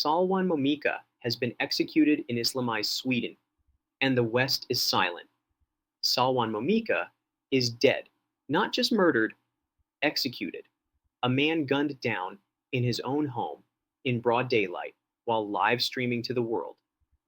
Salwan Momika has been executed in Islamized Sweden, and the West is silent. Salwan Momika is dead, not just murdered, executed. A man gunned down in his own home in broad daylight while live streaming to the world.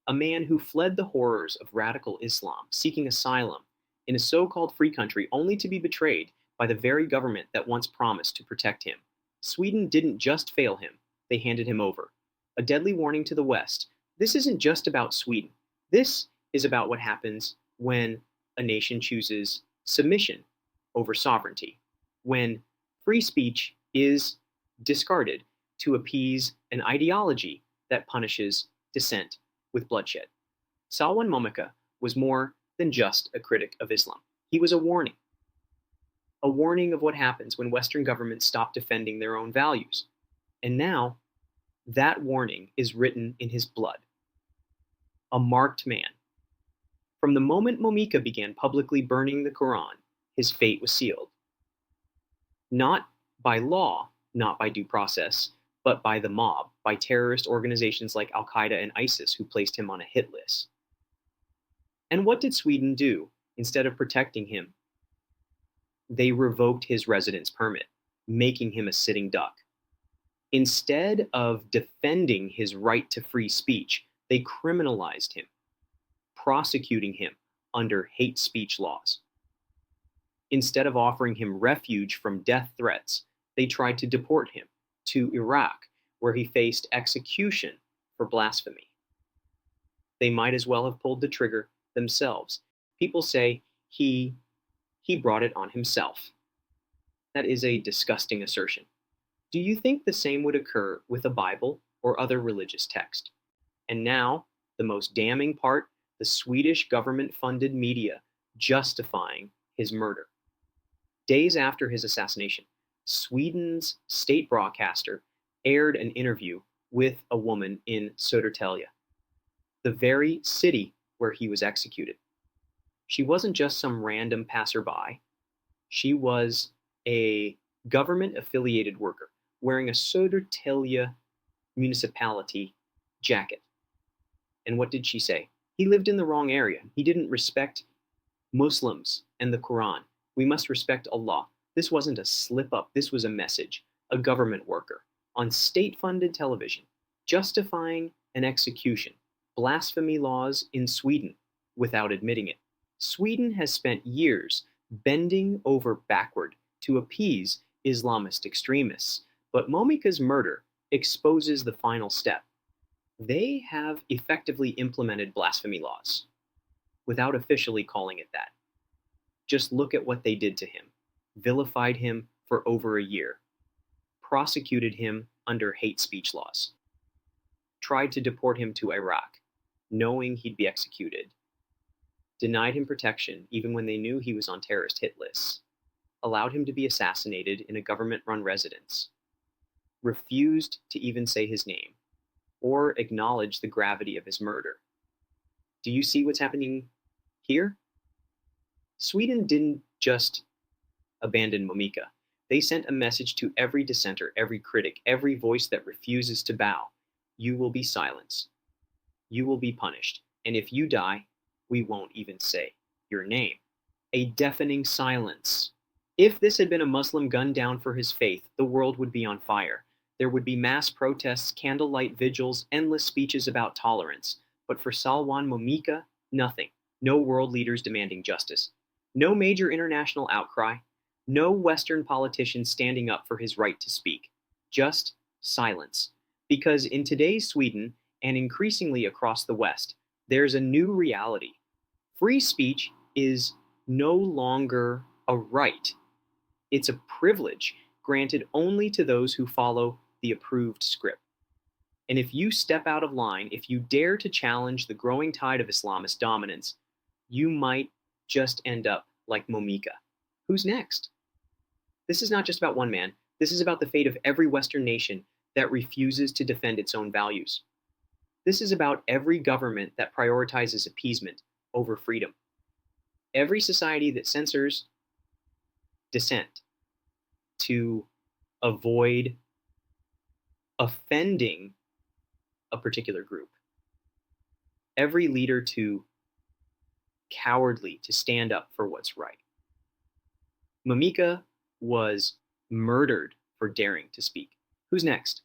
A man who fled the horrors of radical Islam, seeking asylum in a so-called free country only to be betrayed by the very government that once promised to protect him. Sweden didn't just fail him, they handed him over. A deadly warning to the West. This isn't just about Sweden. This is about what happens when a nation chooses submission over sovereignty, when free speech is discarded to appease an ideology that punishes dissent with bloodshed. Salwan Momika was more than just a critic of Islam. He was a warning of what happens when Western governments stop defending their own values. And now, that warning is written in his blood. A marked man. From the moment Momika began publicly burning the Quran, his fate was sealed. Not by law, not by due process, but by the mob, by terrorist organizations like Al-Qaeda and ISIS who placed him on a hit list. And what did Sweden do instead of protecting him? They revoked his residence permit, making him a sitting duck. Instead of defending his right to free speech, they criminalized him, prosecuting him under hate speech laws. Instead of offering him refuge from death threats, they tried to deport him to Iraq, where he faced execution for blasphemy. They might as well have pulled the trigger themselves. People say he brought it on himself. That is a disgusting assertion. Do you think the same would occur with a Bible or other religious text? And now, the most damning part, the Swedish government-funded media justifying his murder. Days after his assassination, Sweden's state broadcaster aired an interview with a woman in Södertälje, the very city where he was executed. She wasn't just some random passerby. She was a government-affiliated worker wearing a Södertälje municipality jacket. And what did she say? He lived in the wrong area. He didn't respect Muslims and the Quran. We must respect Allah. This wasn't a slip-up. This was a message. A government worker on state-funded television justifying an execution. Blasphemy laws in Sweden without admitting it. Sweden has spent years bending over backward to appease Islamist extremists, but Momika's murder exposes the final step. They have effectively implemented blasphemy laws without officially calling it that. Just look at what they did to him. Vilified him for over a year. Prosecuted him under hate speech laws. Tried to deport him to Iraq, knowing he'd be executed. Denied him protection even when they knew he was on terrorist hit lists. Allowed him to be assassinated in a government-run residence. Refused to even say his name or acknowledge the gravity of his murder. Do you see what's happening here? Sweden didn't just abandon Momika. They sent a message to every dissenter, every critic, every voice that refuses to bow. You will be silenced. You will be punished. And if you die, we won't even say your name. A deafening silence. If this had been a Muslim gunned down for his faith, the world would be on fire. There would be mass protests, candlelight vigils, endless speeches about tolerance. But for Salwan Momika, nothing. No world leaders demanding justice. No major international outcry. No Western politicians standing up for his right to speak. Just silence. Because in today's Sweden, and increasingly across the West, there's a new reality. Free speech is no longer a right. It's a privilege granted only to those who follow the approved script. And if you step out of line, if you dare to challenge the growing tide of Islamist dominance, you might just end up like Momika. Who's next? This is not just about one man. This is about the fate of every Western nation that refuses to defend its own values. This is about every government that prioritizes appeasement over freedom. Every society that censors dissent to avoid offending a particular group. Every leader too cowardly to stand up for what's right. Momika was murdered for daring to speak. Who's next?